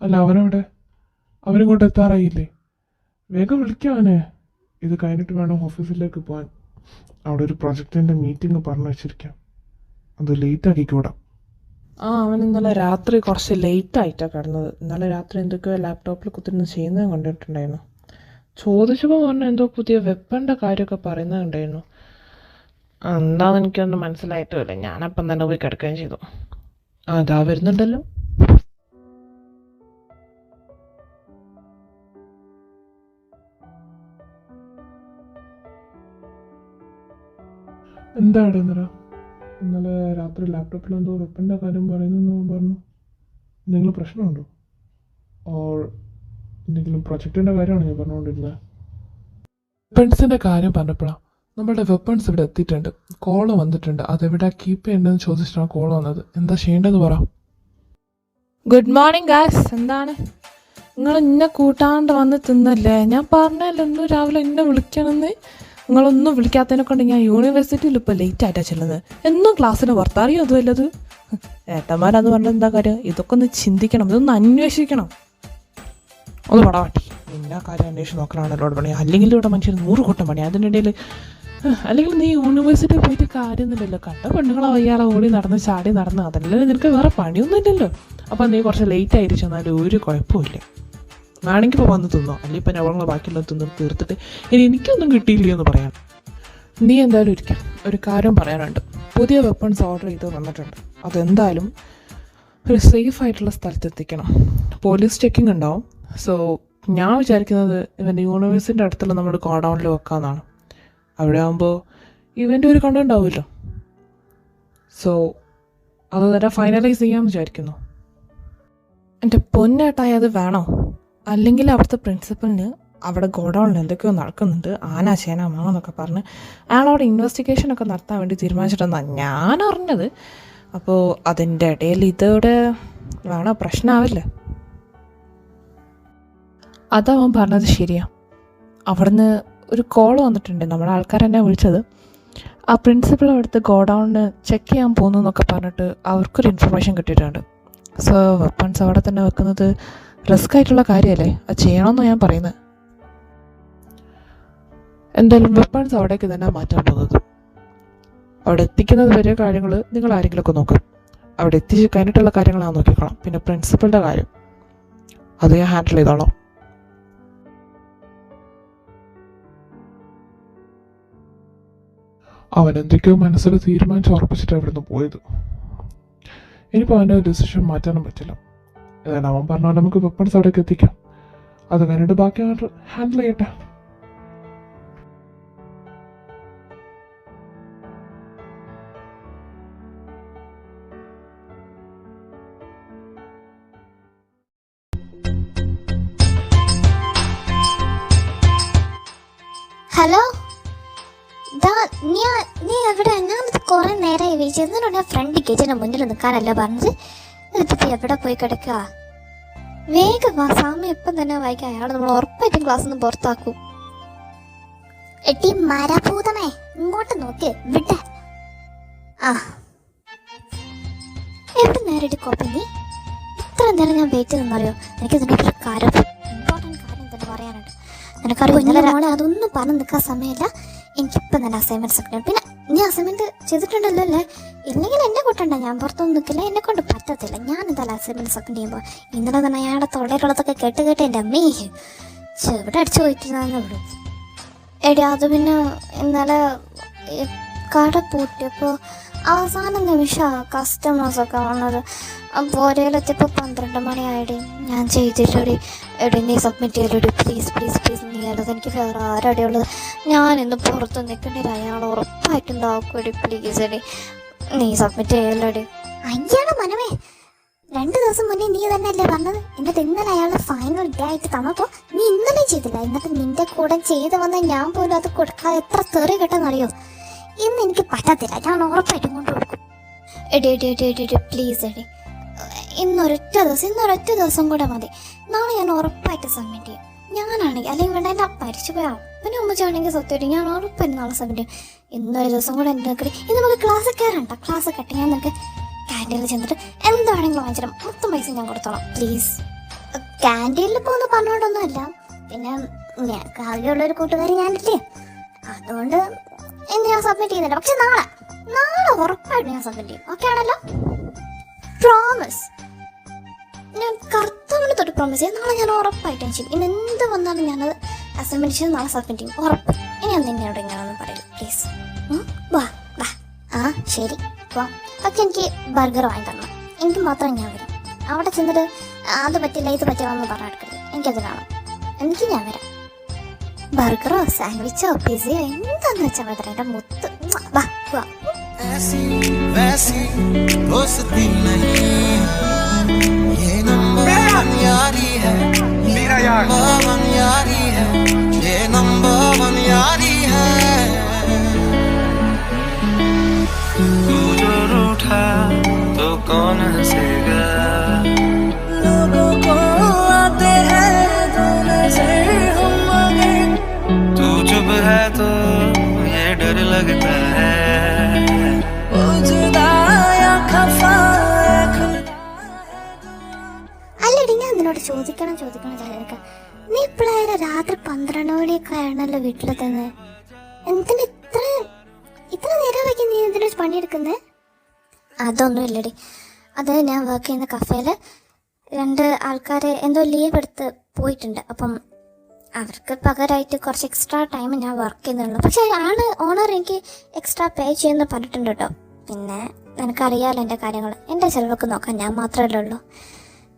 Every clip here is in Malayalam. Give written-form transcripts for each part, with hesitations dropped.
അല്ല അവനവിടെ, അവനിങ്ങോട്ട് എത്താറായില്ലേ? വേഗം വിളിക്കാവനെ. ഇത് കഴിഞ്ഞിട്ട് വേണം ഓഫീസിലേക്ക് പോകാൻ. അവിടെ ഒരു പ്രൊജക്റ്റിൻ്റെ മീറ്റിംഗ് പറഞ്ഞു വെച്ചിരിക്കാം. അത് ലേറ്റ് ആക്കിക്കൂടാ. അവൻ ഇന്നലെ രാത്രി കുറച്ച് ലേറ്റ് ആയിട്ടാണ് കിടന്നത്. ഇന്നലെ രാത്രി എന്തൊക്കെയോ ലാപ്ടോപ്പിൽ കുത്തിരുന്ന് ചെയ്യുന്നത് കണ്ടിട്ടുണ്ടായിരുന്നു. ചോദിച്ചപ്പോൾ പറഞ്ഞാൽ എന്തോ പുതിയ വെപ്പൻ്റെ കാര്യമൊക്കെ പറയുന്നത് കണ്ടായിരുന്നു. എന്താണെന്ന് എനിക്കൊന്നും മനസ്സിലായിട്ടുമില്ല. ഞാനപ്പം തന്നെ പോയി കിടക്കുകയും ചെയ്തു. അതാ വരുന്നുണ്ടല്ലോ. എന്താണ് ഇന്നലെ രാത്രി ലാപ്ടോപ്പിൽ എന്തോ വെപ്പൻ്റെ കാര്യം പറയുന്നു പറഞ്ഞു. എന്തെങ്കിലും പ്രശ്നമുണ്ടോ? ഓർ എന്തെങ്കിലും പ്രൊജക്റ്റിൻ്റെ കാര്യമാണ് ഞാൻ പറഞ്ഞുകൊണ്ടിരുന്നത്? വെപ്പൺസിൻ്റെ കാര്യം പറഞ്ഞപ്പോഴാണ് നമ്മുടെ വെപ്പൺസ് ഇവിടെ എത്തിയിട്ടുണ്ട്. കോള് വന്നിട്ടുണ്ട്. അതെവിടെ കീപ്പ് ചെയ്യേണ്ടതെന്ന് ചോദിച്ചിട്ടാണ് കോള് വന്നത്. എന്താ ചെയ്യേണ്ടതെന്ന് പറ. Good morning guys. എന്താണ് നിങ്ങൾ ഇന്നെ കൂട്ടാണ്ട് വന്ന് തിന്നല്ലേ? ഞാൻ പറഞ്ഞല്ലോ ഇന്ന് രാവിലെ എന്നെ വിളിക്കണമെന്ന്. നിങ്ങളൊന്നും വിളിക്കാത്തതിനെ കൊണ്ട് ഞാൻ യൂണിവേഴ്സിറ്റിയിൽ ഇപ്പോൾ ലേറ്റ് ആയിട്ടാണ് ചെല്ലുന്നത്. എന്നും ക്ലാസ്സിന് പുറത്തറിയോ അതുമല്ലത്? ഏട്ടന്മാരാന്ന് പറഞ്ഞാൽ എന്താ കാര്യം? ഇതൊക്കെ ഒന്ന് ചിന്തിക്കണം, ഇതൊന്ന് അന്വേഷിക്കണം. ഒന്ന് പടവാട്ടി എല്ലാ കാര്യം അന്വേഷിച്ച് നോക്കലാണല്ലോ പണി. അല്ലെങ്കിൽ ഇവിടെ മനുഷ്യർ 100 കൂട്ടം പണി. അതിനിടയിൽ അല്ലെങ്കിൽ നീ യൂണിവേഴ്സിറ്റിയിൽ പോയിട്ട് കാര്യമൊന്നുമില്ലല്ലോ. കണ്ട പെണ്ണുങ്ങളെ വയ്യാതെ ഓടി നടന്ന് ചാടി നടന്ന് അതല്ലേ നിനക്ക് വേറെ പണിയൊന്നും ഇല്ലല്ലോ. അപ്പം നീ കുറച്ച് ലേറ്റ് ആയിട്ട് ചെന്നാലും ഒരു കുഴപ്പമില്ല. വേണമെങ്കിൽ ഇപ്പോൾ വന്ന് തിന്നോ, അല്ലെങ്കിൽ ഇപ്പം ഞങ്ങൾ ബാക്കിയുള്ളത് തിന്ന് തീർത്തിട്ട് ഇനി എനിക്കൊന്നും കിട്ടിയില്ലയോ എന്ന് പറയാം. നീ എന്തായാലും ഇരിക്കാം. ഒരു കാര്യം പറയാനുണ്ട്. പുതിയ വെപ്പൺസ് ഓർഡർ ചെയ്ത് വന്നിട്ടുണ്ട്. അതെന്തായാലും ഒരു സേഫ് ആയിട്ടുള്ള സ്ഥലത്ത് എത്തിക്കണം. പോലീസ് ചെക്കിംഗ് ഉണ്ടാവും. സോ ഞാൻ വിചാരിക്കുന്നത് ഇവൻ്റെ യൂണിവേഴ്സിറ്റിൻ്റെ അടുത്തുള്ള നമ്മൾ ഗോഡൗണിൽ വെക്കാമെന്നാണ്. അവിടെ ആകുമ്പോൾ ഇവൻ്റെ ഒരു കണ്ടു ഉണ്ടാവുമല്ലോ. സോ അത് തന്നെ ഫൈനലൈസ് ചെയ്യാമെന്ന് വിചാരിക്കുന്നു. എൻ്റെ പൊന്നേട്ടായി അത് വേണോ? അല്ലെങ്കിൽ അവിടുത്തെ പ്രിൻസിപ്പലിന് അവിടെ ഗോഡൗണിൽ എന്തൊക്കെയോ നടക്കുന്നുണ്ട്, ആന ചേന മാണെന്നൊക്കെ പറഞ്ഞ് അയാളവിടെ ഇൻവെസ്റ്റിഗേഷനൊക്കെ നടത്താൻ വേണ്ടി തീരുമാനിച്ചിട്ടെന്നാണ് ഞാൻ അറിഞ്ഞത്. അപ്പോൾ അതിൻ്റെ ഇടയിൽ ഇതോടെ വേണോ? പ്രശ്നമാവില്ലേ? അതവൻ പറഞ്ഞത് ശരിയാ. അവിടുന്ന് ഒരു കോൾ വന്നിട്ടുണ്ട്. നമ്മുടെ ആൾക്കാരെന്നെ വിളിച്ചത്. ആ പ്രിൻസിപ്പൾ അവിടുത്തെ ഗോഡൗണിന് ചെക്ക് ചെയ്യാൻ പോകുന്നു എന്നൊക്കെ പറഞ്ഞിട്ട് അവർക്കൊരു ഇൻഫർമേഷൻ കിട്ടിയിട്ടുണ്ട്. സോ വെപ്പൺസ് അവിടെ തന്നെ വെക്കുന്നത് റിസ്ക് ആയിട്ടുള്ള കാര്യമല്ലേ? അത് ചെയ്യണമെന്നാണ് ഞാൻ പറയുന്നത്. എന്തായാലും വെപ്പൺസ് അവിടേക്ക് തന്നെ മാറ്റാൻ പോകുന്നത്. അവിടെ എത്തിക്കുന്നത് വരെ കാര്യങ്ങൾ നിങ്ങൾ ആരെങ്കിലുമൊക്കെ നോക്കും. അവിടെ എത്തിച്ച് കഴിഞ്ഞിട്ടുള്ള കാര്യങ്ങൾ ഞാൻ നോക്കിക്കോളാം. പിന്നെ പ്രിൻസിപ്പളിൻ്റെ കാര്യം അത് ഞാൻ ഹാൻഡിൽ ചെയ്തോളാം. അവൻ എന്തൊക്കെയോ മനസ്സിൽ തീരുമാനിച്ച് ഉറപ്പിച്ചിട്ട് അവിടുന്ന് പോയത്. ഇനിയിപ്പോൾ അവൻ്റെ ഡിസിഷൻ മാറ്റാനും പറ്റില്ല. ഏതായാലും അവൻ പറഞ്ഞ പോലെ നമുക്ക് വെപ്പൺസ് അവിടേക്ക് എത്തിക്കാം. അത് കഴിഞ്ഞിട്ട് ബാക്കി ഹാൻഡിൽ ചെയ്യട്ടെ. ഹലോ, നീ എവിടെ? ഞാൻ കുറെ നേരമായി വെയിറ്റ് ചെയ്തതിനോട് ഞാൻ ഫ്രണ്ട് ഗേറ്റിന്റെ മുന്നിൽ നിൽക്കാനല്ല പറഞ്ഞത്. ഇതിപ്പോ എവിടെ പോയി കിടക്കുക? വേഗം ആ സമയം ഇപ്പം തന്നെ വായിക്കാം. അയാൾ നമ്മൾ ഉറപ്പായിട്ടും ക്ലാസ്സിൽ നിന്ന് പുറത്താക്കും. എട്ടി മരഭൂതമേ, ഇങ്ങോട്ട് നോക്ക് വിട്ട. ആ എവിടെ നേരിട്ട് കോപ്പി? നീ ഇത്ര നേരം ഞാൻ വെയിറ്റ് ചെയ്തെന്നറിയോ? എനിക്ക് ഇതിൻ്റെ ഒരു കാര്യം, ഇമ്പോർട്ടൻറ്റ് കാര്യം തന്നെ പറയാനുണ്ട്. നിനക്കറിയോ ഇന്നലെ മോളെ അതൊന്നും പറഞ്ഞു നിൽക്കാൻ സമയമില്ല. എനിക്കിപ്പം തന്നെ അസൈൻമെൻറ്റ്സ് ഒക്കെ ഉണ്ട്. പിന്നെ നീ അസൈൻമെൻറ്റ് ചെയ്തിട്ടുണ്ടല്ലോ അല്ലേ? ഇല്ലെങ്കിൽ എന്നെ കൂട്ടണ്ട, ഞാൻ പുറത്തൊന്നും നിൽക്കില്ല. എന്നെ കൊണ്ട് പറ്റത്തില്ല. ഞാൻ എന്തായാലും അസൈൻമെൻറ്റ്സ് ഒക്കെ ചെയ്യുമ്പോൾ ഇന്നലെ തന്നെ അയാളുടെ തൊള്ളയിലുള്ളതൊക്കെ കേട്ട് എൻ്റെ അമ്മേ ചെവിടെ അടിച്ചു പോയിട്ടിരുന്നാന്നേ ഉള്ളൂ. എടി അത് പിന്നെ ഇന്നലെ കട പൂട്ടിയപ്പോൾ അവസാന നിമിഷം കസ്റ്റമേഴ്സൊക്കെ വന്നത്. അപ്പോൾ ഒരേലെത്തിയപ്പോൾ 12 മണിയായിടി. ഞാൻ ചെയ്തിട്ടടി. എടി നീ സബ്മിറ്റ് ചെയ്യലടി പ്ലീസ് പ്ലീസ് പ്ലീസ്. നീ അല്ലാതെ എനിക്ക് വേറെ ആരടിയുള്ളത്? ഞാനിന്ന് പുറത്ത് നിൽക്കേണ്ടി അയാൾ ഉറപ്പായിട്ടുണ്ടാക്കും. എടി പ്ലീസ് എടി നീ സബ്മിറ്റ് ചെയ്യലടി. അയ്യാണ് മനമേ, 2 ദിവസം മുന്നേ നീ തന്നെ അല്ലേ പറഞ്ഞത്? എന്നിട്ട് ഇന്നലെ അയാളുടെ ഫൈനൽ ഡേ ആയിട്ട് തന്നപ്പോൾ നീ ഇന്നലെ ചെയ്തില്ല. എന്നിട്ട് നിന്റെ കൂടെ ചെയ്ത് വന്ന ഞാൻ പോലും അത് കൊടുക്കാതെ എത്ര തെറി കിട്ടെന്നറിയോ? ഇന്ന് എനിക്ക് പറ്റത്തില്ല. ഞാൻ ഉറപ്പായിട്ടും കൊണ്ട് കൊടുക്കും. എടി എടി എടി എടി എടി പ്ലീസ് എടി, ഇന്നൊരൊറ്റ ദിവസം കൂടെ മതി. നാളെ ഞാൻ ഉറപ്പായിട്ട് സബ്മിറ്റ് ചെയ്യും. ഞാനാണെങ്കിൽ അല്ലെങ്കിൽ വേണ്ട എൻ്റെ മരിച്ചു പോയ അപ്പനും ഉമ്മച്ചാണെങ്കിൽ സത്യമായിട്ട് ഞാൻ ഉറപ്പായിട്ട് നാളെ സബ്മിറ്റ് ചെയ്യും. ഇന്നൊരു ദിവസം കൂടെ എൻ്റെ ഇന്ന് നമുക്ക് ക്ലാസ് കയറണ്ട. ക്ലാസ് കട്ട് ഞാൻ നിനക്ക് ക്യാൻറ്റീനിൽ ചെന്നിട്ട് എന്താണെങ്കിലും വാങ്ങിച്ചിട്ട് മൊത്തം പൈസ ഞാൻ കൊടുത്തോളാം പ്ലീസ്. ക്യാൻറ്റീനിൽ പോകുന്ന പറഞ്ഞോണ്ടൊന്നുമല്ല, പിന്നെ കാവ്യമുള്ളൊരു കൂട്ടുകാരി ഞാനില്ലേ, അതുകൊണ്ട് ഇന്ന് ഞാൻ സബ്മിറ്റ് ചെയ്യുന്നില്ല. പക്ഷെ നാളെ ഉറപ്പായിട്ട് ഞാൻ സബ്മിറ്റ് ചെയ്യും. ഓക്കെ ആണല്ലോ? പ്രോമിസ്. ഞാൻ കറുത്തവണ തൊട്ട് പ്രോമിസ് ചെയ്യാം. നാളെ ഞാൻ ഉറപ്പായിട്ടും ചെയ്യും. ഇന്ന് എന്ത് വന്നാലും ഞാനത് അസൈൻമെന്റ് ചെയ്ത് നാളെ സബ്മിറ്റ് ചെയ്യും. ഉറപ്പ്. ഇനി ഞാൻ നിന്നോട് ഇങ്ങനെയൊന്നും പറയില്ല പ്ലീസ്. വാ വാ. ആ ശരി വാ. പക്ഷെ എനിക്ക് ബർഗർ വാങ്ങി തരണം. എനിക്ക് മാത്രം ഞാൻ വരാം. അവിടെ ചെന്നിട്ട് അത് പറ്റില്ല ഇത് പറ്റില്ലെന്ന് പറഞ്ഞെടുക്കരുത്. എനിക്കത് കാണാം. എനിക്ക് ഞാൻ വരാം. ബർഗറോ സാൻഡ്വിച്ചോ പിസയോ എന്താന്ന് വെച്ചാൽ മതി. എൻ്റെ മുത്ത്. വാ വാ. ऐसी वैसी दोस्ती नहीं, ये नंबर वन यारी है, मेरा नंबर वन यारी है, ये नंबर वन यारी है। तू जो रूठा तो कौन हंसेगा, लोगों को आते हैं तो नजर हम आगे, तू चुप है तो ये डर लगता है। അല്ലടി, ഞാൻ നിന്നോട് ചോദിക്കണം ചോദിക്കാം. നീ ഇപ്പോഴായാലും രാത്രി 12 മണിയൊക്കെ ആണല്ലോ വീട്ടിലെത്തുന്നത്. എന്തിനാ ഇത്ര നേരമാക്കി നീ എന്തിനാ പണിയെടുക്കുന്നത്? അതൊന്നും ഇല്ലടി, അത് ഞാൻ വർക്ക് ചെയ്യുന്ന കഫേയിൽ 2 ആൾക്കാർ എന്തോ ലീവ് എടുത്ത് പോയിട്ടുണ്ട്. അപ്പം അവർക്ക് പകരമായിട്ട് കുറച്ച് എക്സ്ട്രാ ടൈം ഞാൻ വർക്ക് ചെയ്യുന്നുള്ളൂ. പക്ഷെ ഓണർ എനിക്ക് എക്സ്ട്രാ പേ ചെയ്യുമെന്ന് പറഞ്ഞിട്ടുണ്ട് കേട്ടോ. പിന്നെ നിനക്കറിയാമല്ലോ എൻ്റെ കാര്യങ്ങൾ, എൻ്റെ ചിലവൊക്കെ നോക്കാൻ ഞാൻ മാത്രമല്ലേ ഉള്ളൂ.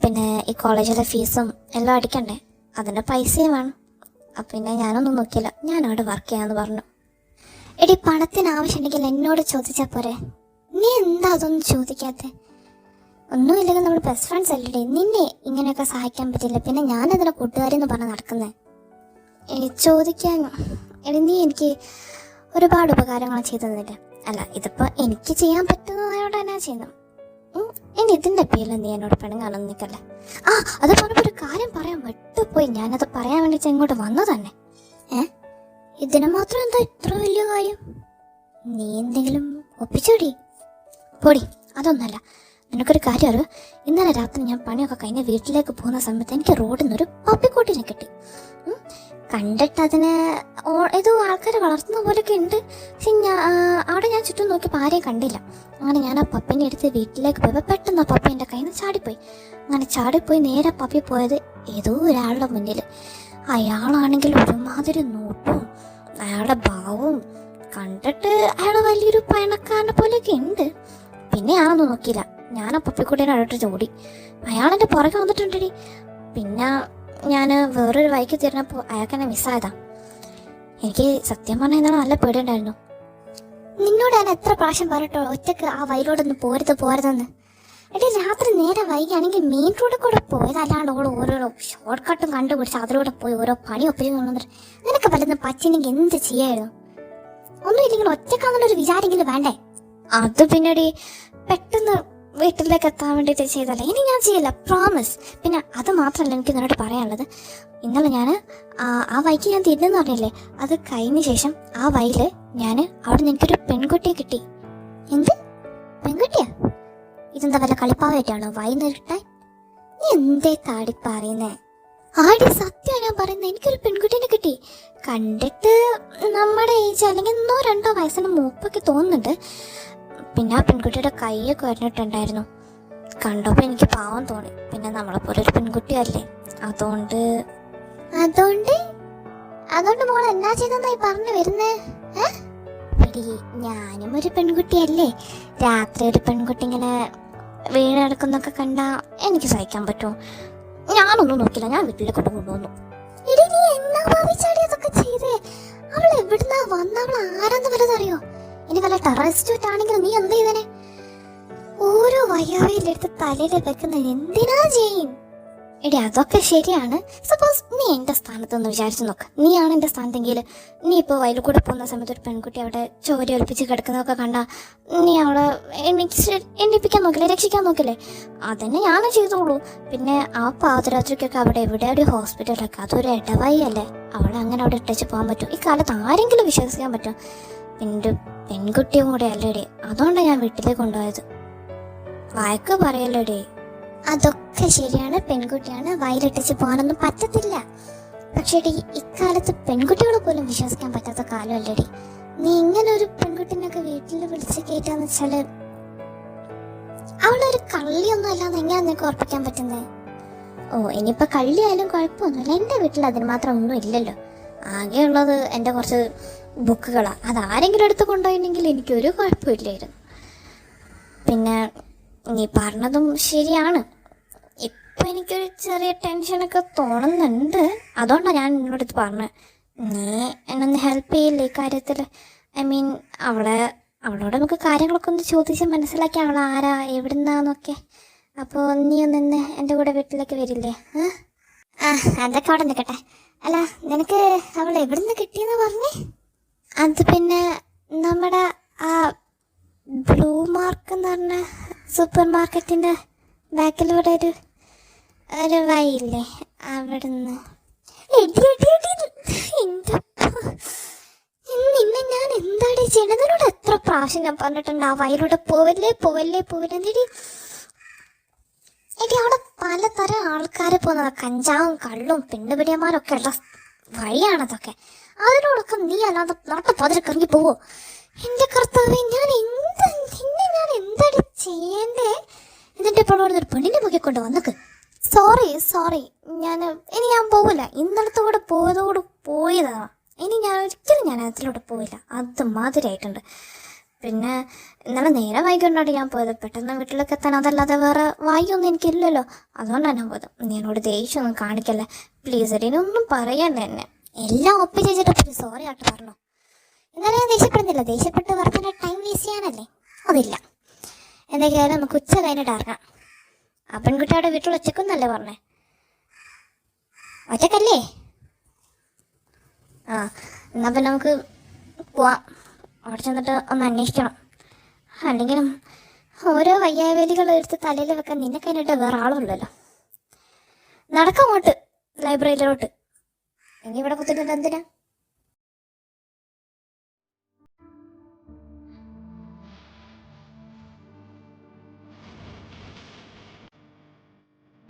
പിന്നെ ഈ കോളേജിലെ ഫീസും എല്ലാം അടിക്കണ്ടേ, അതിൻ്റെ പൈസയും വേണം. അപ്പം പിന്നെ ഞാനൊന്നും നോക്കിയില്ല, ഞാൻ അവിടെ വർക്ക് ചെയ്യാമെന്ന് പറഞ്ഞു. എടി, പണത്തിന് ആവശ്യമുണ്ടെങ്കിൽ എന്നോട് ചോദിച്ചാൽ പോരെ, നീ എന്താ അതൊന്നും ചോദിക്കാത്തത്? ഒന്നുമില്ലെങ്കിൽ നമ്മൾ ബെസ്റ്റ് ഫ്രണ്ട്സ് അല്ലേ, നിന്നെ ഇങ്ങനെയൊക്കെ സഹായിക്കാൻ പറ്റില്ല. പിന്നെ ഞാനതിനെ കൂട്ടുകാരെന്ന് പറഞ്ഞ് നടക്കുന്നത്. ചോദിക്കാൻ എടി, നീ എനിക്ക് ഒരുപാട് ഉപകാരങ്ങൾ ചെയ്തതില്ല. അല്ല, ഇതിപ്പോൾ എനിക്ക് ചെയ്യാൻ പറ്റുന്നതായോടെ തന്നെ ചെയ്യുന്നു. ഇനി ഇതിൻ്റെ പേരിൽ നീ എന്നോട് പെണ്ണുങ്ങാനൊന്നും നിൽക്കല്ലേ. അത് പറഞ്ഞപ്പോൾ ഒരു കാര്യം പറയാൻ വിട്ടുപോയി. ഞാനത് പറയാൻ വേണ്ടി ഇങ്ങോട്ട് വന്നു തന്നെ. ഇതിന് മാത്രം എന്താ ഇത്ര വലിയ കാര്യം? നീ എന്തെങ്കിലും ഒപ്പിച്ചോടി പൊടി. അതൊന്നല്ല, നിനക്കൊരു കാര്യം അറിയോ? ഇന്നലെ രാത്രി ഞാൻ പണിയൊക്കെ കഴിഞ്ഞ് വീട്ടിലേക്ക് പോകുന്ന സമയത്ത് എനിക്ക് റോഡിൽ നിന്നൊരു പപ്പിക്കോട്ടിനെ കിട്ടി. കണ്ടിട്ട് അതിന് ഏതോ ആൾക്കാർ വളർത്തുന്ന പോലെയൊക്കെ ഉണ്ട്. പക്ഷെ അവിടെ ഞാൻ ചുറ്റും നോക്കിയപ്പോൾ ആരെയും കണ്ടില്ല. അങ്ങനെ ഞാൻ ആ പപ്പീനെ എടുത്ത് വീട്ടിലേക്ക് പോയപ്പോൾ പെട്ടെന്ന് ആ പപ്പി എൻ്റെ കയ്യിൽ നിന്ന് ചാടിപ്പോയി. അങ്ങനെ ചാടിപ്പോയി നേരെ പപ്പി പോയത് ഏതോ ഒരാളുടെ മുന്നിൽ. അയാളാണെങ്കിൽ ഒരുമാതിരി നോട്ടവും അയാളുടെ ഭാവവും കണ്ടിട്ട് അയാൾ വലിയൊരു പണക്കാരനെ പോലെയൊക്കെ ഉണ്ട്. പിന്നെ ഞാനൊന്നും നോക്കിയില്ല, ഞാൻ ആ പപ്പിക്കുട്ടീനെ അടുത്ത് ഓടി. അയാളെൻ്റെ പുറകെ വന്നിട്ടുണ്ടടി. പിന്നെ ഞാൻ വേറൊരു വഴിക്ക് തിരിഞ്ഞപ്പോൾ അയാൾക്ക് എന്നെ മിസ്സായതാ. എനിക്ക് സത്യം പറഞ്ഞാൽ എന്താണ് നല്ല പേടിയുണ്ടായിരുന്നു. നിന്നോട് ഞാൻ എത്ര പ്രാവശ്യം പറഞ്ഞിട്ടോ ഒറ്റക്ക് ആ വഴിയിലോടൊന്നും പോരുതെന്ന്. എടി, രാത്രി നേരെ വൈകിയാണെങ്കിൽ മെയിൻ റോഡിൽ കൂടെ പോയതല്ലാണ്ട് ഓരോരോ ഷോർട്ട് കട്ടും കണ്ടുപിടിച്ച് അതിലൂടെ പോയി ഓരോ പണി ഒപ്പിച്ചു. നിനക്ക് പറ്റുന്ന പറ്റിനെങ്കിൽ എന്ത് ചെയ്യായിരുന്നു? ഒന്നും ഇല്ലെങ്കിൽ ഒറ്റക്കാന്നുള്ളൊരു വിചാരെങ്കിലും വേണ്ടേ? അത് പിന്നീട് പെട്ടെന്ന് വീട്ടിലേക്ക് എത്താൻ വേണ്ടിയിട്ട് ചെയ്തല്ലേ. ഇനി ഞാൻ ചെയ്യില്ല, പ്രോമിസ്. പിന്നെ അത് മാത്രമല്ല എനിക്ക് നിന്നോട് പറയാനുള്ളത്, ഇന്നലെ ഞാൻ ആ വഴിക്ക് ഞാൻ തിരിഞ്ഞെന്ന് പറഞ്ഞില്ലേ, അത് കഴിഞ്ഞ ശേഷം ആ വഴിയിൽ ഞാൻ അവിടെ നിന്ന് എനിക്കൊരു പെൺകുട്ടിയെ കിട്ടി. എന്ത് പെൺകുട്ടിയാ? ഇതെന്താ വല്ല കളിപ്പാവായിട്ടാണോ വൈകുന്നേരട്ടെ? നീ എന്തേ താടി പറയുന്നേ? ആടി, സത്യമാണ് ഞാൻ പറയുന്നത്. എനിക്കൊരു പെൺകുട്ടീനെ കിട്ടി. കണ്ടിട്ട് നമ്മുടെ ഏജ് അല്ലെങ്കിൽ 1-2 വയസ്സിന് മൂപ്പൊക്കെ തോന്നുന്നുണ്ട്. പിന്നെ ആ പെൺകുട്ടിയുടെ കൈയൊക്കെ വരണിട്ടുണ്ടായിരുന്നു. കണ്ടപ്പോൾ എനിക്ക് പാവം തോന്നി. പിന്നെ നമ്മളെപ്പോലെ ഒരു പെൺകുട്ടിയല്ലേ, അതുകൊണ്ട് മോൾ എന്നാ ചെയ്തെന്നായി പറഞ്ഞു വരുന്നേ? എടി, ഞാനും ഒരു പെൺകുട്ടിയല്ലേ. രാത്രി ഒരു പെൺകുട്ടി ഇങ്ങനെ വീണെടുക്കുന്നൊക്കെ കണ്ടാ എനിക്ക് സഹിക്കാൻ പറ്റുമോ? ഞാനൊന്നും നോക്കില്ല, ഞാൻ വീട്ടിലേക്ക് കൊണ്ടുപോകുന്നു. എടി, നീ എന്നാ ഭാവിച്ചാടി അതൊക്കെ ചെയ്തേ? അവൾ എവിടുന്നാ വന്ന? അവൾ ആരാന്ന് വല്ലതറിയോ? ഇനി വല്ല ടെററിസ്റ്റ് ആണെങ്കിലും നീ എന്ത് ചെയ്തേനെ? ഓരോ വയ്യാവയിലെടുത്ത് തലയിൽ വെക്കുന്നത് എന്തിനാ ചെയ്യും? എടി, അതൊക്കെ ശരിയാണ്. സപ്പോസ് നീ എൻ്റെ സ്ഥാനത്തൊന്ന് വിചാരിച്ചു നോക്ക്. നീയാണ് എൻ്റെ സ്ഥാനത്തെങ്കിൽ നീ ഇപ്പോൾ വയലിൽ കൂടെ പോകുന്ന സമയത്ത് ഒരു പെൺകുട്ടി അവിടെ ചോര ഒലിപ്പിച്ച് കിടക്കുന്നതൊക്കെ കണ്ടാൽ നീ അവളെ എണ്ണിപ്പിക്കാൻ നോക്കില്ലേ, രക്ഷിക്കാൻ നോക്കില്ലേ? അതന്നെ ഞാനും ചെയ്തോളൂ. പിന്നെ ആ പാതിരാത്രിക്കൊക്കെ അവിടെ എവിടെ ഒരു ഹോസ്പിറ്റലൊക്കെ, അതൊരു ഇടവഴി അല്ലേ, അവളെ അങ്ങനെ അവിടെ ഇട്ടേച്ച് പോകാൻ പറ്റും? ഈ കാലത്ത് ആരെങ്കിലും വിശ്വസിക്കാൻ പറ്റും? പിന്നെ പെൺകുട്ടിയും കൂടെ അല്ലേടി, അതുകൊണ്ടാണ് ഞാൻ വീട്ടിലേക്ക് കൊണ്ടുപോയത്. വഴക്ക് പറയല്ലേടി. അതൊക്കെ ശരിയാണ്, പെൺകുട്ടിയാണ്, വയലിട്ടിച്ച് പോകാനൊന്നും പറ്റത്തില്ല. പക്ഷേ ഇക്കാലത്ത് പെൺകുട്ടികളെ പോലും വിശ്വസിക്കാൻ പറ്റാത്ത കാലമല്ലേടി. നീ ഇങ്ങനെ ഒരു പെൺകുട്ടിനൊക്കെ വീട്ടിൽ വിളിച്ച് കയറ്റാന്ന് വെച്ചാല് അവളൊരു കള്ളിയൊന്നും അല്ലാന്ന് എങ്ങനെയാ നിനക്ക് ഉറപ്പിക്കാൻ പറ്റുന്നത്? ഓ, ഇനിയിപ്പോ കള്ളിയായാലും കുഴപ്പമൊന്നുമില്ല. എൻ്റെ വീട്ടിൽ അതിന് മാത്രം ഒന്നും ഇല്ലല്ലോ. ആകെയുള്ളത് എൻ്റെ കുറച്ച് ബുക്കുകളാണ്. അതാരെങ്കിലും എടുത്ത് കൊണ്ടുപോയിട്ടുണ്ടെങ്കിൽ എനിക്കൊരു കുഴപ്പമില്ലായിരുന്നു. പിന്നെ നീ പറഞ്ഞതും ശരിയാണ്. ഇപ്പം എനിക്കൊരു ചെറിയ ടെൻഷനൊക്കെ തോന്നുന്നുണ്ട്. അതുകൊണ്ടാണ് ഞാൻ നിന്നോട് പറഞ്ഞത്, നീ എന്നൊന്ന് ഹെൽപ്പ് ചെയ്യില്ലേ ഈ കാര്യത്തിൽ? ഐ മീൻ അവളോട് നമുക്ക് കാര്യങ്ങളൊക്കെ ഒന്ന് ചോദിച്ച് മനസ്സിലാക്കി അവൾ ആരാ എവിടുന്നാന്നൊക്കെ. അപ്പോൾ നീ ഒന്ന് എൻ്റെ കൂടെ വീട്ടിലേക്ക് വരില്ലേ? അതൊക്കെ അവിടെ നിൽക്കട്ടെ. അല്ല, നിനക്ക് അവൾ എവിടുന്ന് കിട്ടിയെന്ന് പറഞ്ഞേ? അത് പിന്നെ നമ്മുടെ ആ ബ്ലൂ മാർക്ക് എന്ന് പറഞ്ഞ സൂപ്പർ മാർക്കറ്റിൻ്റെ ബാക്കിലൂടെ ഒരു വഴിയില്ലേ, അവിടുന്ന്. നിന്നെ ഞാൻ എന്താടി ചെയ്യണതിനോട് എത്ര പ്രാവശ്യം ഞാൻ പറഞ്ഞിട്ടുണ്ട് ആ വഴിയിലൂടെ പോവല്ലേ പോവല്ലേ പോവല്ലേ. എടി അവിടെ പലതരം ആൾക്കാർ പോകുന്നത്, കഞ്ചാവും കള്ളും പെണ്ണുപിടിയന്മാരൊക്കെ ഉള്ള വഴിയാണതൊക്കെ. അതിനോടൊക്കെ നീ അല്ലാതെ നോട്ട പതിരക്ക് ഇറങ്ങി പോവോ? എൻ്റെ കർത്താവേ, നിന്നെ ഞാൻ എന്താടി ചെയ്യണ്ടേ? എന്നിട്ട് ഇപ്പോൾ അവിടെ ഒരു പെണ്ണിനെ പൊക്കിക്കൊണ്ട് വന്നക്ക്. സോറി ഇനി ഞാൻ പോവില്ല. ഇന്നലത്തെ കൂടെ പോയതാണ്. ഇനി ഒരിക്കലും അതിലൂടെ പോവില്ല. അത് മാതിരിയായിട്ടുണ്ട്. പിന്നെ ഇന്നലെ നേരെ വൈകിട്ടാണ് ഞാൻ പോയത്. പെട്ടെന്ന് വീട്ടിലേക്ക് എത്താൻ, അതല്ലാതെ വേറെ വായൊന്നും എനിക്കില്ലല്ലോ. അതുകൊണ്ടാണ് ഞാൻ പോയത്. നീ എന്നോട് ദേഷ്യമൊന്നും കാണിക്കല്ലേ പ്ലീസ്. ഇനിയൊന്നും പറയണ്ട. എന്നെ എല്ലാം ഒപ്പിച്ചിട്ട് സോറി ആയിട്ട് പറഞ്ഞു. എന്നാലും ഞാൻ ദേഷ്യപ്പെടുന്നില്ല. ദേഷ്യപ്പെട്ട് വെറുതെ ടൈം വേസ്റ്റ് ചെയ്യാനല്ലേ? അതില്ല. എന്തൊക്കെയായാലും നമുക്ക് ഉച്ച കഴിഞ്ഞിട്ട് ഇറങ്ങാം. ആ പെൺകുട്ടിയുടെ വീട്ടിൽ ഒറ്റക്കൊന്നല്ലേ പറഞ്ഞേ? ഒറ്റക്കല്ലേ? എന്നാൽ പിന്നെ നമുക്ക് പോവാം. അവിടെ ചെന്നിട്ട് ഒന്ന് അന്വേഷിക്കണം. അല്ലെങ്കിലും ഓരോ വയ്യാവേലികൾ എടുത്ത് തലയിൽ വെക്കാൻ നിന്നെ കഴിഞ്ഞിട്ട് വേറെ ആളുമില്ലല്ലോ. നടക്കങ്ങോട്ട് ലൈബ്രറിയിലോട്ട്. ഇനി ഇവിടെ കുത്തിട്ട് എന്തിനാ?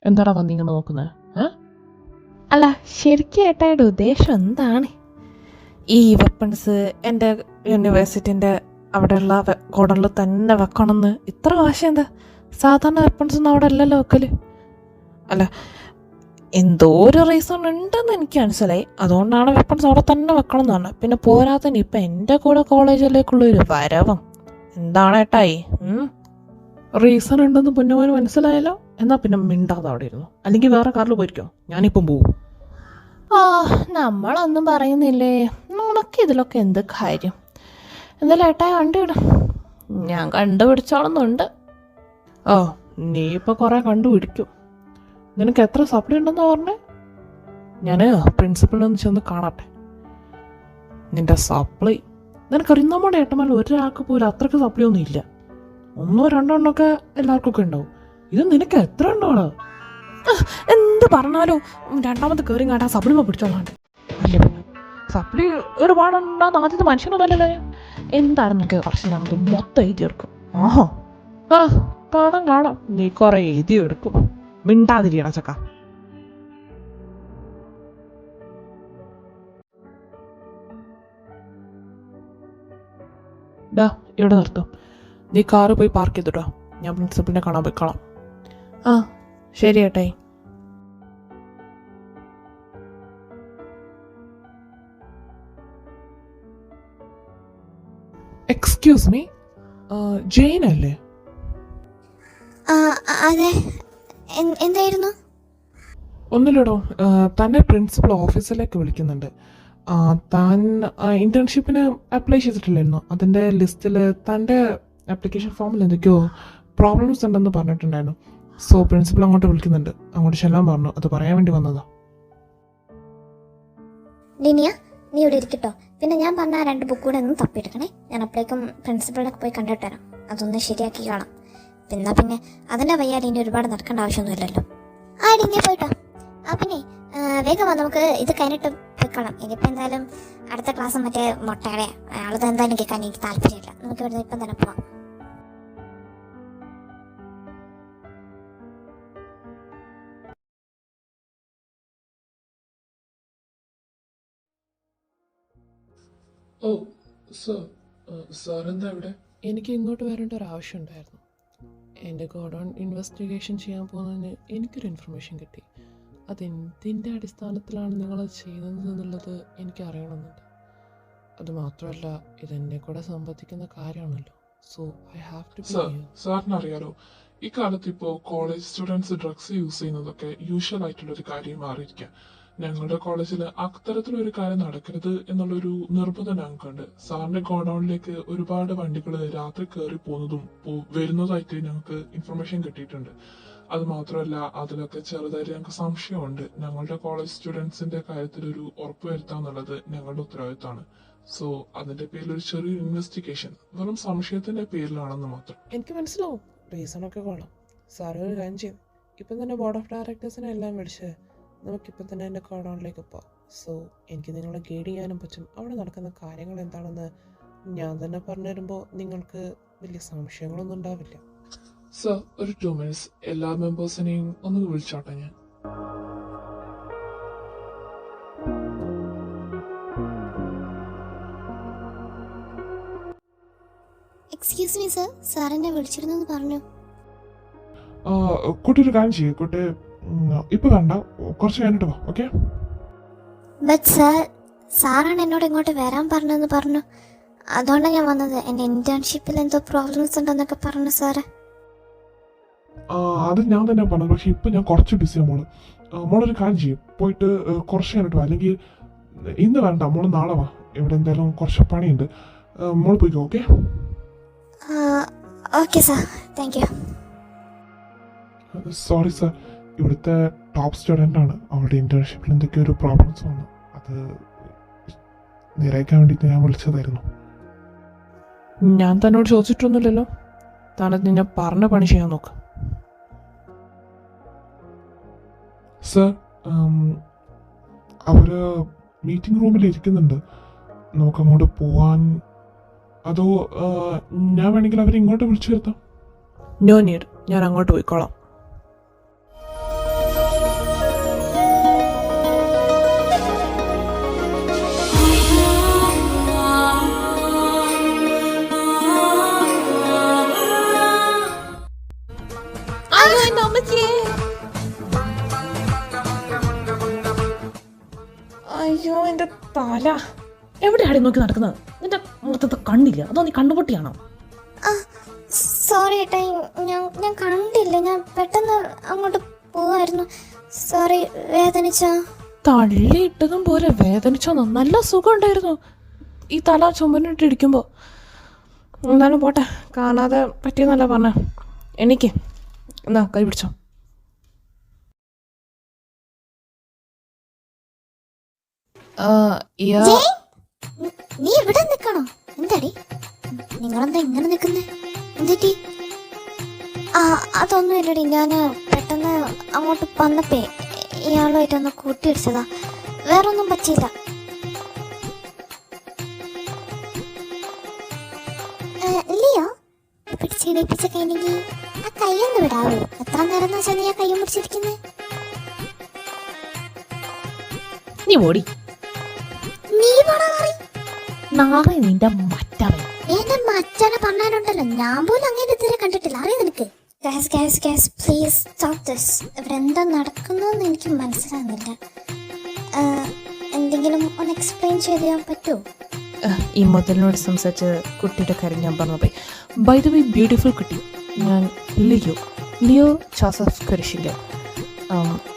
എന്താടാ വന്നിങ്ങനെ നോക്കുന്നത്? അല്ല, ശരിക്കും ഏട്ടായുടെ ഉദ്ദേശം എന്താണ്? ഈ വെപ്പൺസ് എൻ്റെ യൂണിവേഴ്സിറ്റിൻ്റെ അവിടെയുള്ള ഗോഡനിൽ തന്നെ വെക്കണമെന്ന് ഇത്ര വാശി എന്താ? സാധാരണ വെപ്പൺസ് ഒന്നും അവിടെ അല്ലല്ലോ വെക്കല്. അല്ല, എന്തോ ഒരു റീസൺ ഉണ്ടെന്ന് എനിക്ക് മനസ്സിലായി. അതുകൊണ്ടാണ് വെപ്പൺസ് അവിടെ തന്നെ വെക്കണം എന്നാണ്. പിന്നെ പോരാത്തന്നെ ഇപ്പം എൻ്റെ കൂടെ കോളേജിലേക്കുള്ളൊരു വരവും എന്താണ് ഏട്ടായി? റീസൺ ഉണ്ടെന്ന് പൊന്നവന് മനസ്സിലായല്ലോ. എന്നാൽ പിന്നെ മിണ്ടാതെ അവിടെ ഇരുന്നു. അല്ലെങ്കിൽ വേറെ കാറിൽ പോയിരിക്കോ, ഞാനിപ്പം പോവും. നമ്മളൊന്നും പറയുന്നില്ലേ, നമുക്ക് ഇതിലൊക്കെ എന്ത് കാര്യം? എന്തായാലും ഏട്ടായി വണ്ടി വിടും, ഞാൻ കണ്ടുപിടിച്ചോളുന്നുണ്ട്. നീ ഇപ്പം കുറേ കണ്ടുപിടിക്കും. നിനക്ക് എത്ര സപ്ലി ഉണ്ടെന്ന് പറഞ്ഞേ? ഞാൻ പ്രിൻസിപ്പളിനൊന്ന് ചെന്ന് കാണട്ടെ. നിന്റെ സപ്ലി നിനക്കറിയാം, നമ്മുടെ ഏട്ടന്മാരിൽ ഒരാൾക്ക് പോലും അത്രയ്ക്ക് സപ്ലി ഒന്നും ഇല്ല. 1-2 ഒക്കെ എല്ലാവർക്കൊക്കെ ഉണ്ടാവും. ഇത് നിനക്ക് എത്ര ഉണ്ടോള്? എന്ത് പറഞ്ഞാലും രണ്ടാമത് കയറി കാട്ടാ സപ്ലിമ പിടിച്ചോളാണ്ട്. അല്ലേ പിന്നെ സപ്ലി ഒരുപാടുണ്ടാകുന്ന ആദ്യത്തെ മനുഷ്യനൊന്നല്ലേ? എന്തായാലും നമുക്ക് കുറച്ച് നമുക്ക് മൊത്തം എഴുതിയെടുക്കും. കാണാം നീ കുറെ എഴുതിയെടുക്കും. മിണ്ടാതിരിയണ ചക്ക. ഇവിടെ നിർത്തും. നീ കാറ് പോയി പാർക്ക് ചെയ്തിട്ടോ. ഞാൻ പ്രിൻസിപ്പലിനെ കാണാൻ പോയിക്കോളാം. ശരി ഏട്ടായി. എക്സ്ക്യൂസ് മീ, ജെയിൻ അല്ലേ? അതെ, എന്തായിരുന്നു? ഒന്നുമില്ലടോ, തന്നെ പ്രിൻസിപ്പൽ ഓഫീസിലേക്ക് വിളിക്കുന്നുണ്ട്. താൻ ഇന്റേൺഷിപ്പിന് അപ്ലൈ ചെയ്തിട്ടില്ലായിരുന്നു. അതിൻ്റെ ലിസ്റ്റിൽ തൻ്റെ ആപ്ലിക്കേഷൻ ഫോമിൽ എന്തൊക്കെയോ പ്രോബ്ലംസ് ഉണ്ടെന്ന് പറഞ്ഞിട്ടുണ്ടായിരുന്നു. സോ പ്രിൻസിപ്പൽ അങ്ങോട്ട് വിളിക്കുന്നുണ്ട്. അങ്ങോട്ട് ചെല്ലാൻ പറഞ്ഞു. അത് പറയാൻ വേണ്ടി വന്നതാ. ലിനിയ, നീ ഇവിടെ ഇരിക്കട്ടോ. പിന്നെ ഞാൻ പറഞ്ഞ 2 ബുക്ക് കൂടെ ഒന്ന് തപ്പിയെടുക്കണേ. ഞാൻ അപ്പോഴേക്കും പ്രിൻസിപ്പളിനൊക്കെ പോയി കണ്ടിട്ട് വരാം. അതൊന്ന് ശരിയാക്കി കാണാം. പിന്നെ അതിൻ്റെ വയ്യാതെ ഇനി ഒരുപാട് നടക്കേണ്ട ആവശ്യമൊന്നുമില്ലല്ലോ. ലിനിയ പോയിട്ടോ. പിന്നെ വേഗം വാ, നമുക്ക് ഇത് കഴിഞ്ഞിട്ട് വെക്കണം. ഇനിയിപ്പോൾ എന്തായാലും അടുത്ത ക്ലാസ് മറ്റേ മുട്ടയുടെ അയാളത് എന്തായാലും കേൾക്കാൻ എനിക്ക് താല്പര്യമില്ല. നമുക്ക് ഇവിടെ ഇപ്പം തന്നെ പോവാം. ഇവിടെ നിർത്തും. നീ കാറ് പോയി പാർക്ക് ചെയ്തിട്ടോ. ഞാൻ പ്രിൻസിപ്പലിനെ കാണാൻ പോയിക്കോളാം. ശരി, ശരി. ശരി ഏട്ടായി. ആ പിന്നെ വേഗം വാ, നമുക്ക് ഇത് കഴിഞ്ഞിട്ട് വെക്കണം. ഇനിയിപ്പോൾ എന്തായാലും അടുത്ത ക്ലാസ് മറ്റേ മുട്ടയുടെ അയാളത് എന്തായാലും കേൾക്കാൻ എനിക്ക് താല്പര്യമില്ല. നമുക്ക് ഇവിടെ ഇപ്പം തന്നെ പോവാം. ഓ സർ, സാറെന്താ ഇവിടെ? എനിക്ക് ഇങ്ങോട്ട് വരേണ്ട ഒരു ആവശ്യം ഉണ്ടായിരുന്നു. എൻ്റെ ഗോഡൗൺ ഇൻവെസ്റ്റിഗേഷൻ ചെയ്യാൻ പോകുന്നതിന് എനിക്കൊരു ഇൻഫർമേഷൻ കിട്ടി. അതെന്തിൻ്റെ അടിസ്ഥാനത്തിലാണ് നിങ്ങളത് ചെയ്യുന്നത് എന്നുള്ളത് എനിക്ക് അറിയണമെന്നുണ്ട്. അതുമാത്രമല്ല, ഇതെന്നെ കൂടെ സംബന്ധിക്കുന്ന കാര്യമാണല്ലോ. So I have to sir, സാറിനറിയാലോ, ഈ കാലത്ത് ഇപ്പോൾ കോളേജ് സ്റ്റുഡൻസ് ഡ്രഗ്സ് യൂസ് ചെയ്യുന്നതൊക്കെ യൂഷ്വൽ ആയിട്ടുള്ളൊരു കാര്യം മാറിയിരിക്കുക. ഞങ്ങളുടെ കോളേജിൽ അത്തരത്തിലൊരു കാര്യം നടക്കരുത് എന്നുള്ളൊരു നിർബന്ധം ഞങ്ങൾക്കുണ്ട്. സാറിന്റെ ഗോഡൌണിലേക്ക് ഒരുപാട് വണ്ടികൾ രാത്രി കയറി പോകുന്നതും വരുന്നതായിട്ട് ഞങ്ങൾക്ക് ഇൻഫർമേഷൻ കിട്ടിയിട്ടുണ്ട്. അത് മാത്രമല്ല, അതിലൊക്കെ ചെറുതായിട്ട് ഞങ്ങൾക്ക് സംശയമുണ്ട്. ഞങ്ങളുടെ കോളേജ് സ്റ്റുഡൻസിന്റെ കാര്യത്തിൽ ഒരു ഉറപ്പ് വരുത്താന്നുള്ളത് ഞങ്ങളുടെ ഉത്തരവാദിത്തമാണ്. സോ അതിന്റെ പേരിൽ ഒരു ചെറിയൊരു ഇൻവെസ്റ്റിഗേഷൻ വെറും സംശയത്തിന്റെ പേരിലാണെന്ന് മാത്രം. എനിക്ക് മനസ്സിലാവും, റീസണൊക്കെ കൊള്ളാം. സാറ് ഒരു കാര്യം ചെയ്യും, ഇപ്പം തന്നെ ബോർഡ് ഓഫ് ഡയറക്ടേഴ്സിനെ എല്ലാം വിളിച്ച് നമുക്കിപ്പം തന്നെ എൻ്റെ ഗോഡൗണിലേക്ക് പോകാം. സോ എനിക്ക് നിങ്ങളെ ഗൈഡ് ചെയ്യാനും പറ്റും. അവിടെ നടക്കുന്ന കാര്യങ്ങൾ എന്താണെന്ന് ഞാൻ തന്നെ പറഞ്ഞു തരുമ്പോൾ നിങ്ങൾക്ക് വലിയ സംശയങ്ങളൊന്നും ഉണ്ടാവില്ല. സർ, ഒരു 2 minutes എല്ലാ മെമ്പേഴ്സിനെയും ഒന്ന് വിളിച്ചോട്ടെ ഞാൻ. എക്സ്ക്യൂസ് മീ സർ, സാർ എന്നെ വിളിച്ചിരുന്നു എന്ന് പറഞ്ഞു. കുട്ടി ഒരു കാര്യം ചെയ്യും, കുട്ടി ഇപ്പൊ വേണ്ട, കുറച്ച് കഴിഞ്ഞിട്ട് വാ. ഓക്കെ? ബട്ട് സാർ, സാറാണ് എന്നോട് ഇങ്ങോട്ട് വരാൻ പറഞ്ഞതെന്ന് പറഞ്ഞു. അതുകൊണ്ടാണ് ഞാൻ വന്നത്. എൻ്റെ ഇന്റേൺഷിപ്പിൽ എന്തോ പ്രോബ്ലംസ് ഉണ്ടെന്നൊക്കെ പറഞ്ഞു സാറ്. അത് ഞാൻ തന്നെ പറഞ്ഞത്, പക്ഷെ ഇപ്പൊ ഞാൻ കുറച്ച് ബിസിയാണ് മോള്. മോളൊരു കാര്യം ചെയ്യും, പോയിട്ട് കുറച്ച് കഴിഞ്ഞിട്ട് വാ. അല്ലെങ്കിൽ ഇന്ന് വേണ്ട, മോള് നാളെ വാ. ഇവിടെ എന്തായാലും കുറച്ച് പണിയുണ്ട്. മോള് പോയിക്കോ. Okay? Okay sir, thank you. Sorry sir, ഇവിടുത്തെ ടോപ്പ് സ്റ്റുഡൻ്റ് ആണ്. അവളുടെ ഇന്റേൺഷിപ്പിൽ എന്തൊക്കെയോ ഒരു പ്രോബ്ലംസ് വന്നു. അത് നിറയ്ക്കാൻ വേണ്ടിയിട്ട് ഞാൻ വിളിച്ചതായിരുന്നു. ഞാൻ തന്നോട് ചോദിച്ചിട്ടൊന്നുമില്ലല്ലോ. താനത് നിന്നെ പറഞ്ഞ പണി ചെയ്യാൻ നോക്ക്. സർ, അവര് മീറ്റിംഗ് റൂമിൽ ഇരിക്കുന്നുണ്ട്. നമുക്ക് അങ്ങോട്ട് പോവാൻ, അതോ ഞാൻ വേണമെങ്കിൽ അവരെ ഇങ്ങോട്ട് വിളിച്ചു വരുത്താം? നോ നീഡ്, ഞാൻ അങ്ങോട്ട് പോയിക്കോളാം. അയ്യോ, എൻ്റെ തല എവിടെയാണ് നോക്കി നടക്കുന്നത്? നിന്റെ മൊത്തത്തെ കണ്ടില്ല, അതോ നീ കണ്ടുപൊട്ടിയാണോ? സോറി ഏട്ടാ, ഞാൻ കണ്ടില്ല. ഞാൻ പെട്ടെന്ന് അങ്ങോട്ട് പോവായിരുന്നു. സോറി, വേദനിച്ചോ? തള്ളിയിട്ടതും പോലെ വേദനിച്ചോന്നോ? നല്ല സുഖം ഉണ്ടായിരുന്നു ഈ തല ചുമന്നിട്ടിരിക്കുമ്പോൾ. എന്തായാലും പോട്ടെ, കാണാതെ പറ്റിയെന്നല്ല പറഞ്ഞ. എനിക്ക് എന്നാ കൈ പിടിച്ചോ. നീ ഇവിടെ നിക്കണോ? എന്താടി നിങ്ങളെന്താ ഇങ്ങനെ നിക്കുന്നേ? എന്തിട്ടി? അതൊന്നും ഇല്ലടി, ഞാൻ പെട്ടെന്ന് അങ്ങോട്ട് വന്നപ്പേ ഇയാളുമായിട്ടൊന്ന് കൂട്ടിയിടിച്ചതാ. വേറൊന്നും പറ്റിയില്ല. ഇല്ലയോ? പിടിച്ചിടിപ്പിച്ച കഴിഞ്ഞെങ്കിൽ ആ കൈയൊന്ന് വിടാവൂ. എത്ര നേരം വെച്ചാൽ നീ ആ കയ്യും പിടിച്ചിരിക്കുന്നേ? നീ ഓടി. നീ പോടാ മാറി. നാളെ നിന്റെ മറ്റവൻ എന്റെ മച്ചാനെ പറഞ്ഞാലുണ്ടല്ലോ, ഞാൻ പോലും അങ്ങനെ ഇതുവരെ കണ്ടിട്ടില്ല. അറിയാം നിനക്ക്? Please stop this. ഇവിടെ എന്താ നടക്കുന്നതെന്ന് എനിക്ക് മനസ്സിലാകുന്നില്ല. എന്തെങ്കിലും ഒന്ന് എക്സ്പ്ലെയിൻ ചെയ്ത് തരാൻ പറ്റുമോ? ഈ മുതലിനോട് സംസാരിച്ച് കുട്ടിയുടെ കാര്യം ഞാൻ പറഞ്ഞു പോയി. ബൈ ദ വേ, ബ്യൂട്ടിഫുൾ കുട്ടി. ഞാൻ ലിയോ ജോസഫ് കുരിശിൻ്റെ.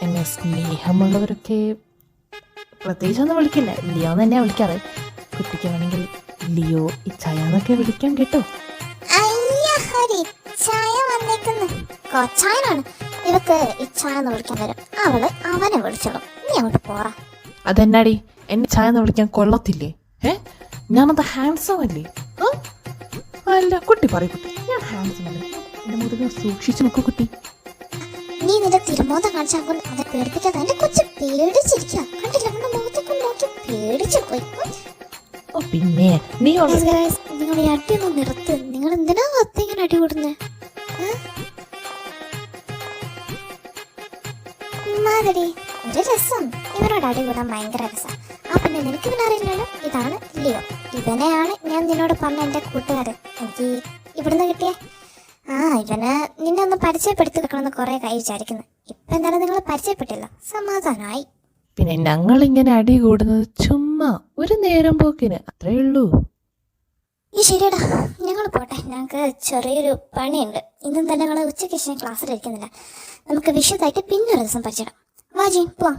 എന്നെ സ്നേഹമുള്ളവരൊക്കെ പ്രത്യേകിച്ചൊന്നും വിളിക്കില്ല, ലിയോ എന്ന് തന്നെയാണ് വിളിക്കാറ്. കുട്ടിക്ക് വേണമെങ്കിൽ ലിയോ ഇച്ചായ എന്നൊക്കെ വിളിക്കാൻ കേട്ടോ. കൊച്ചായനാണ് ഇവക്ക് ഇച്ചായ എന്ന് വിളിക്കാൻ വരും. അവനെ വിളിച്ചോളും. നീ അങ്ങോട്ട് പോറാ. അതെന്നാടി എന്നെ ചായ എന്ന് വിളിക്കാൻ കൊള്ളത്തില്ലേ? ഞാനത് ഹാൻസം അല്ലേ? അല്ല, കുട്ടി പറയും കുട്ടി, ഞാൻ ഹാൻസം അല്ലേ? എൻ്റെ മുതൽ സൂക്ഷിച്ചു നോക്കൂ കുട്ടി. നീ നിന്റെ തിരുമോദം കാണിച്ചാൽ അവരെ പേടിപ്പിക്കാതെ എന്റെ കൊച്ചു പേടിച്ചിരിക്കുക. കണ്ടില്ല, അവന്റെ മുഖത്തേക്ക് നോക്കി പേടിച്ചു പോയി. ഓ പിന്നെ നീ നിങ്ങൾ ഈ അടിയൊന്നും നിർത്ത്. നിങ്ങൾ എന്തിനാ ഇങ്ങനെ അടി കൂടുന്നേ? മാതിരി ഒരു രസം. ഇവരോട് അടി കൂടാൻ ഭയങ്കര രസം. പിന്നെ നിനക്ക് പിന്നെ അറിയില്ലല്ലോ, ഇതാണ് ലിയോ. ഇവനെയാണ് ഞാൻ നിന്നോട് പറഞ്ഞ എൻ്റെ കൂട്ടുകാരൻ, എനിക്ക് ഇവിടുന്ന് കിട്ടിയേ. ഇവന് നിന്നെ ഒന്ന് പരിചയപ്പെടുത്തി വെക്കണമെന്ന് കുറേ കൈ വിചാരിക്കുന്നു. ഇപ്പം എന്തായാലും നിങ്ങൾ പരിചയപ്പെട്ടില്ല, സമാധാനമായി. പിന്നെ ഞങ്ങളിങ്ങനെ അടി കൂടുന്നത് ചുമ്മാ ഒരു നേരം പോക്കിന്, അത്രേ ഉള്ളൂ. ഈ ശരിയടാ, ഞങ്ങൾ പോട്ടെ, ഞങ്ങൾക്ക് ചെറിയൊരു പണിയുണ്ട്. ഇന്നും തന്നെ ഞങ്ങൾ ഉച്ചയ്ക്ക് ശേഷം ക്ലാസ്സിലിരിക്കുന്നില്ല. നമുക്ക് വിഷയത്തായിട്ട് പിന്നെ ഒരു ദിവസം പഠിച്ചിടാം. വാജി പോവാം.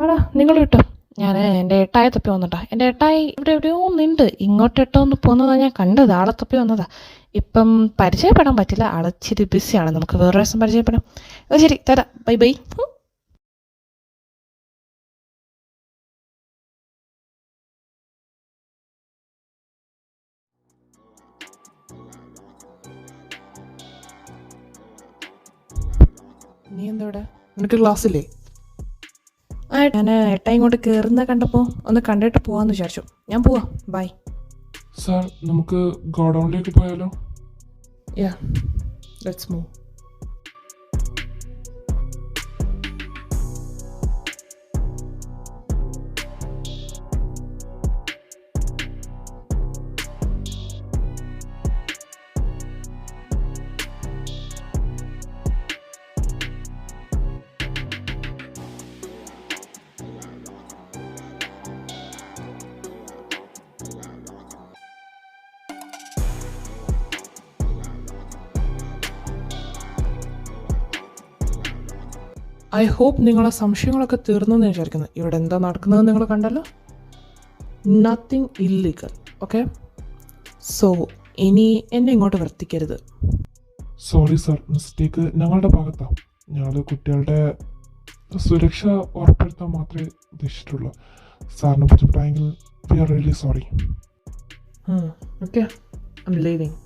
ആടാ നിങ്ങൾ കിട്ടും, ഞാൻ എൻ്റെ ഏട്ടായി തപ്പി വന്നിട്ടാ. എൻ്റെ ഏട്ടായി ഇവിടെ എവിടെയോ ഒന്നുണ്ട്, ഇങ്ങോട്ട് ഇട്ടോന്ന് പോകുന്നതാണ് ഞാൻ കണ്ടത്. ആളെ തപ്പി വന്നതാ. ഇപ്പം പരിചയപ്പെടാൻ പറ്റില്ല, ആളിച്ചിരി ബിസിയാണ്. നമുക്ക് വേറെ ദിവസം പരിചയപ്പെടാം. ശരി, തരാം. Bye bye. നീ എന്താ ഇവിടെ? നിനക്ക് ക്ലാസ്സില്ലേ? ഞാൻ ഏട്ടായി ഇങ്ങോട്ട് കയറുന്ന കണ്ടപ്പോൾ ഒന്ന് കണ്ടിട്ട് പോവാന്ന് വിചാരിച്ചു. ഞാൻ പോവാ. ബൈ. സാർ, നമുക്ക് ഗോഡൗണിലേക്ക് പോയാലോ? യാ, ലെറ്റ്സ് മൂവ്. ഐ ഹോപ്പ് നിങ്ങളെ സംശയങ്ങളൊക്കെ തീർന്നെന്ന് വിചാരിക്കുന്നു. ഇവിടെ എന്താ നടക്കുന്നത് നിങ്ങൾ കണ്ടല്ലോ. Nothing illegal, okay? സോ ഇനി എന്നെ ഇങ്ങോട്ട് വർത്തിക്കരുത്. സോറി സാർ, മിസ്റ്റേക്ക് ഞങ്ങളുടെ ഭാഗത്താണ്. ഞങ്ങൾ കുട്ടികളുടെ സുരക്ഷ ഉറപ്പെടുത്താൻ മാത്രമേ ഉദ്ദേശിച്ചിട്ടുള്ളൂ. സാറിന് ബുദ്ധിമുട്ടായെങ്കിൽ we are really sorry. Okay, I am living.